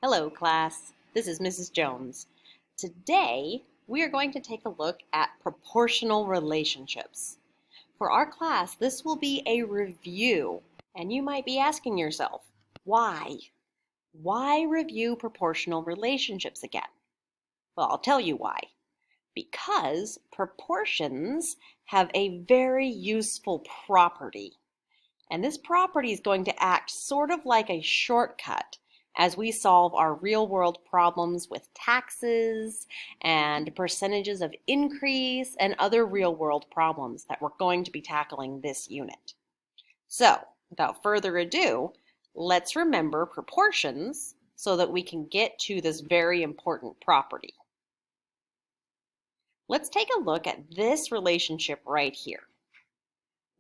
Hello, class. This is Mrs. Jones. Today, we are going to take a look at proportional relationships. For our class, this will be a review, and you might be asking yourself, why? Why review proportional relationships again? Well, I'll tell you why. Because proportions have a very useful property. And this property is going to act sort of like a shortcut as we solve our real-world problems with taxes and percentages of increase and other real-world problems that we're going to be tackling this unit. So, without further ado, let's remember proportions so that we can get to this very important property. Let's take a look at this relationship right here.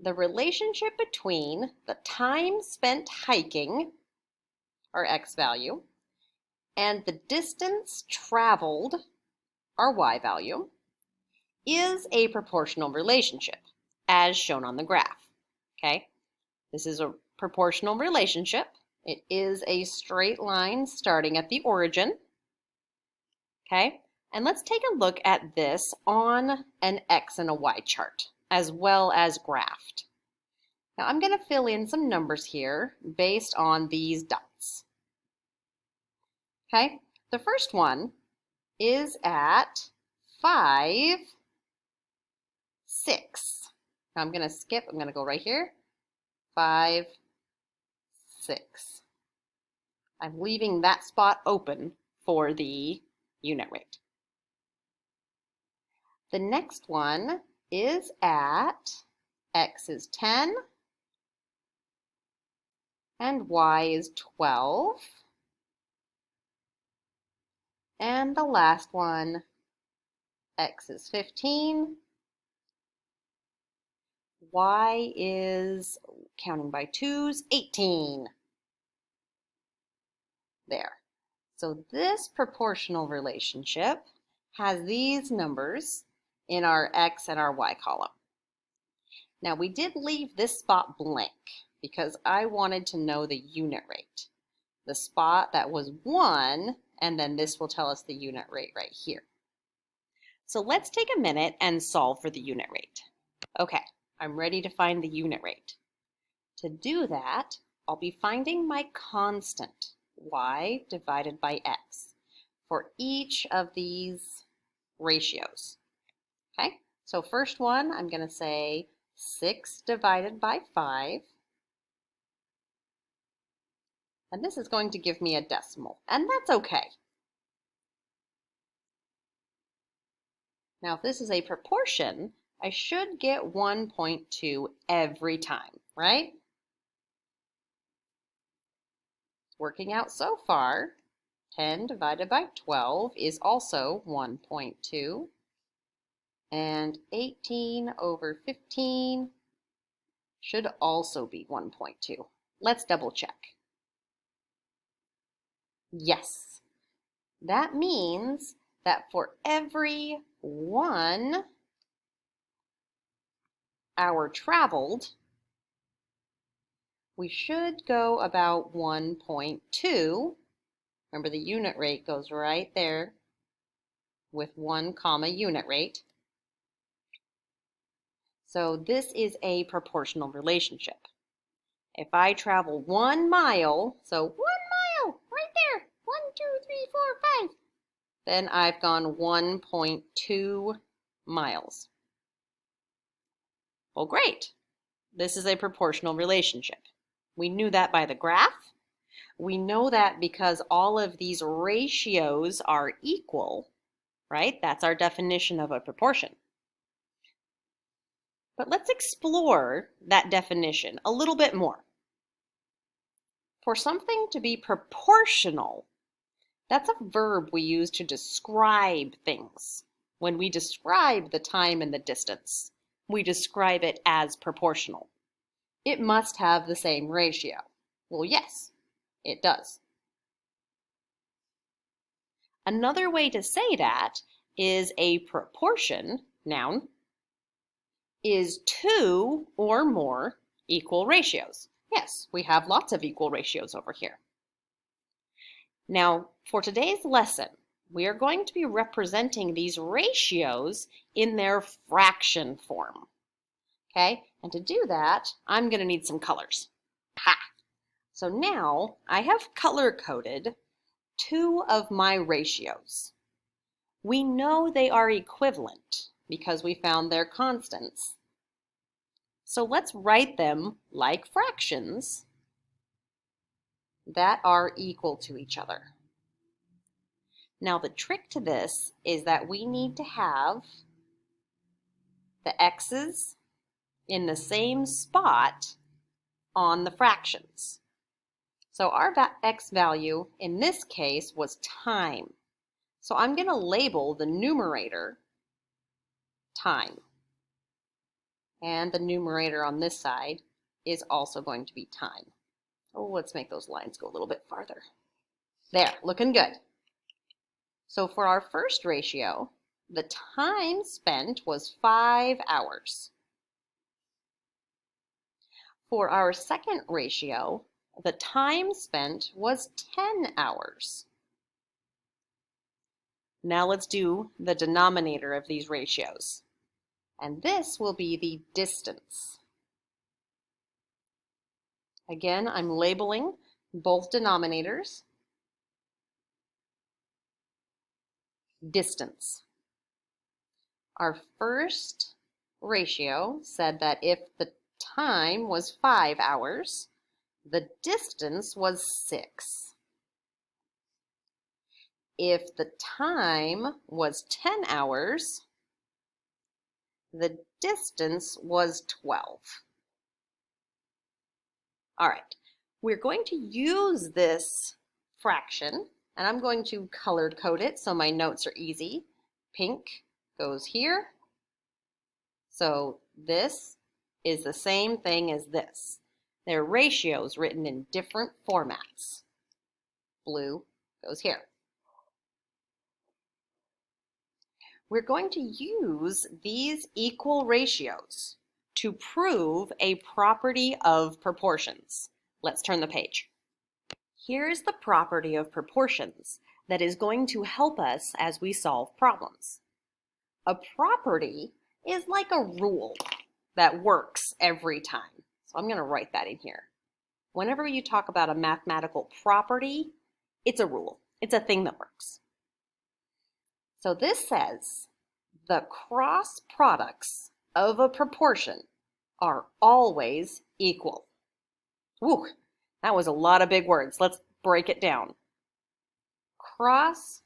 The relationship between the time spent hiking, our x value, and the distance traveled, our y value, is a proportional relationship, as shown on the graph. Okay, this is a proportional relationship. It is a straight line starting at the origin. Okay, and let's take a look at this on an x and a y chart, as well as graphed. Now I'm going to fill in some numbers here based on these dots. Okay, the first one is at 5, 6. Now I'm going to skip, I'm going to go right here. 5, 6. I'm leaving that spot open for the unit rate. The next one is at x is 10 and y is 12. And the last one, x is 15, y is, counting by twos, 18. There. So this proportional relationship has these numbers in our x and our y column. Now we did leave this spot blank because I wanted to know the unit rate. The spot that was 1, and then this will tell us the unit rate right here. So let's take a minute and solve for the unit rate. Okay, I'm ready to find the unit rate. To do that, I'll be finding my constant, y divided by x, for each of these ratios. Okay, so first one, I'm going to say 6 divided by 5. And this is going to give me a decimal, and that's okay. Now, if this is a proportion, I should get 1.2 every time, right? It's working out so far. 10 divided by 12 is also 1.2. And 18 over 15 should also be 1.2. Let's double check. Yes, that means that for every 1 hour traveled, we should go about 1.2. Remember, the unit rate goes right there with 1 comma unit rate. So this is a proportional relationship. If I travel 1 mile, so 1 mile right there, 1, 2, 3, 4, 5, then I've gone 1.2 miles. Well, great. This is a proportional relationship. We knew that by the graph. We know that because all of these ratios are equal, right? That's our definition of a proportion. But let's explore that definition a little bit more. For something to be proportional, that's a verb we use to describe things. When we describe the time and the distance, we describe it as proportional. It must have the same ratio. Well, yes, it does. Another way to say that is a proportion, noun, is 2 or more equal ratios. Yes, we have lots of equal ratios over here. Now, for today's lesson, we are going to be representing these ratios in their fraction form. Okay, and to do that, I'm going to need some colors. Ha! So now I have color-coded two of my ratios. We know they are equivalent because we found their constants. So let's write them like fractions that are equal to each other. Now the trick to this is that we need to have the x's in the same spot on the fractions. So our x value in this case was time. So I'm going to label the numerator time. And the numerator on this side is also going to be time. Oh, let's make those lines go a little bit farther. There, looking good. So for our first ratio, the time spent was 5 hours. For our second ratio, the time spent was 10 hours. Now let's do the denominator of these ratios. And this will be the distance. Again, I'm labeling both denominators. Distance. Our first ratio said that if the time was 5 hours, the distance was 6. If the time was 10 hours, the distance was 12. All right, we're going to use this fraction, and I'm going to color code it so my notes are easy. Pink goes here. So this is the same thing as this. They're ratios written in different formats. Blue goes here. We're going to use these equal ratios to prove a property of proportions. Let's turn the page. Here's the property of proportions that is going to help us as we solve problems. A property is like a rule that works every time. So I'm going to write that in here. Whenever you talk about a mathematical property, it's a rule. It's a thing that works. So this says the cross products of a proportion are always equal. Woo, that was a lot of big words. Let's break it down. Cross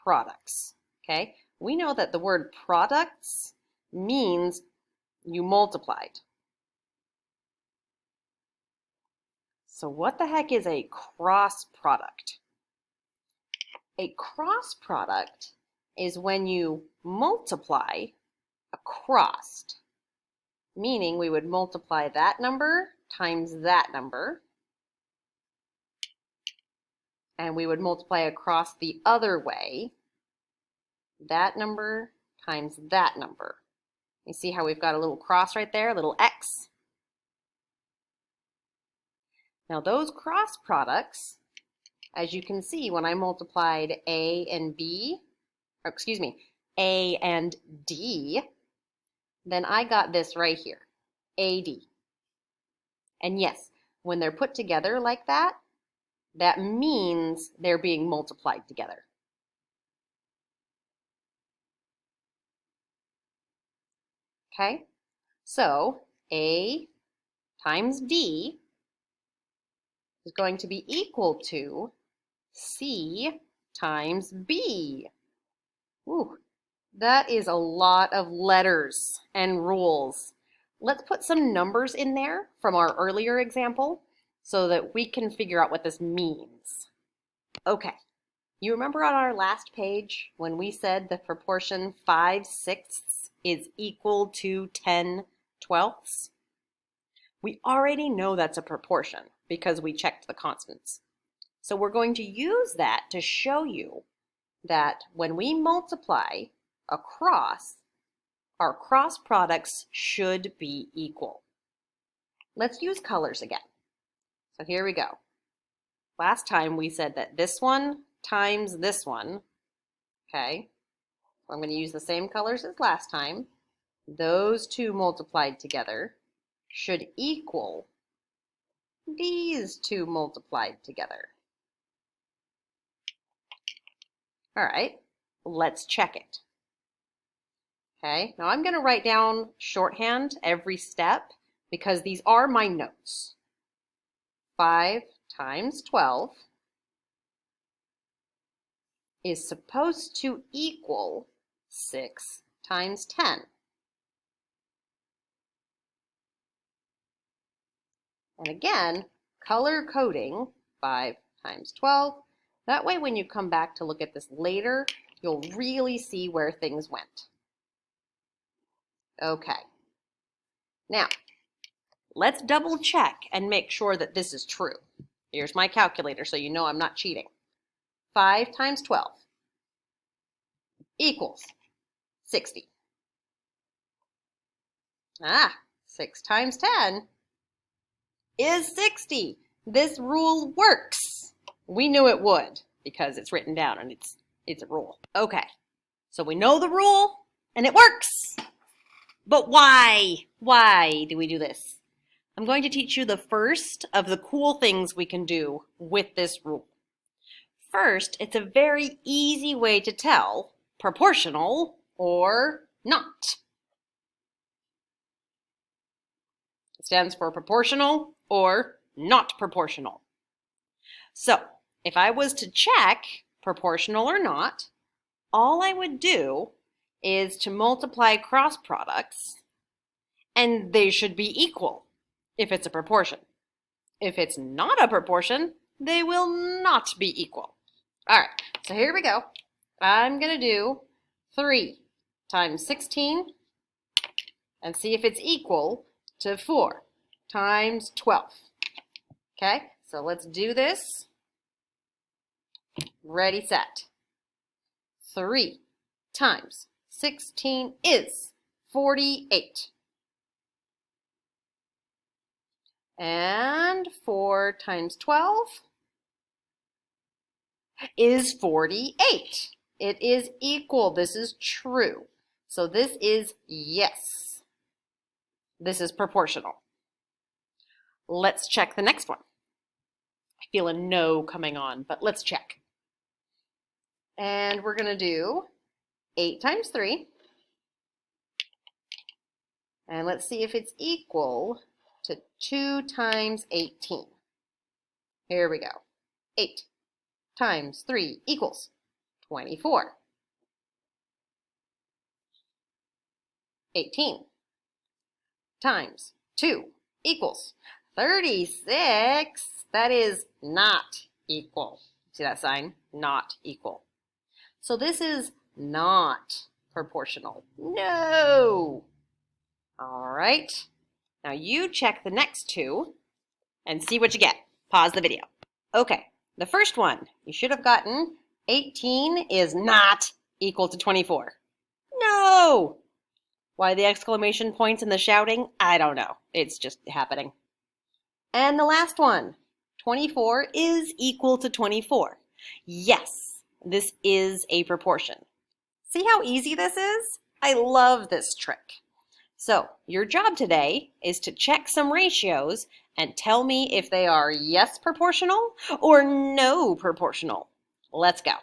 products, okay? We know that the word products means you multiplied. So what the heck is a cross product? A cross product is when you multiply across, meaning we would multiply that number times that number, and we would multiply across the other way, that number times that number. You see how we've got a little cross right there, a little X? Now those cross products, as you can see, when I multiplied A and B, or excuse me, A and D, then I got this right here, AD. And yes, when they're put together like that, that means they're being multiplied together. Okay, so A times D is going to be equal to C times B. Ooh, that is a lot of letters and rules. Let's put some numbers in there from our earlier example so that we can figure out what this means. Okay, you remember on our last page when we said the proportion 5/6 is equal to 10/12? We already know that's a proportion because we checked the constants. So we're going to use that to show you that when we multiply across, our cross products should be equal. Let's use colors again. So here we go. Last time we said that this one times this one, okay? I'm going to use the same colors as last time. Those two multiplied together should equal these two multiplied together. All right, let's check it. Okay, now I'm going to write down shorthand every step because these are my notes. 5 times 12 is supposed to equal 6 times 10. And again, color coding 5 times 12. That way when you come back to look at this later, you'll really see where things went. Okay. Now, let's double check and make sure that this is true. Here's my calculator so you know I'm not cheating. 5 times 12 equals 60. 6 times 10 is 60. This rule works. We knew it would because it's written down and it's a rule. Okay, so we know the rule and it works. But why? Why do we do this? I'm going to teach you the first of the cool things we can do with this rule. First, it's a very easy way to tell proportional or not. It stands for proportional or not proportional. So, if I was to check proportional or not, all I would do is to multiply cross products, and they should be equal if it's a proportion. If it's not a proportion, they will not be equal. All right, so here we go. I'm going to do 3 times 16 and see if it's equal to 4 times 12. Okay, so let's do this. Ready, set. 3 times 16 is 48. And 4 times 12 is 48. It is equal. This is true. So this is yes. This is proportional. Let's check the next one. I feel a no coming on, but let's check. And we're going to do 8 times 3. And let's see if it's equal to 2 times 18. Here we go. 8 times 3 equals 24. 18 times 2 equals 36. That is not equal. See that sign? Not equal. So this is not proportional. No! All right. Now you check the next two and see what you get. Pause the video. Okay, the first one, you should have gotten 18 is not equal to 24. No! Why the exclamation points and the shouting? I don't know. It's just happening. And the last one, 24 is equal to 24. Yes, this is a proportion. See how easy this is? I love this trick. So your job today is to check some ratios and tell me if they are yes proportional or no proportional. Let's go.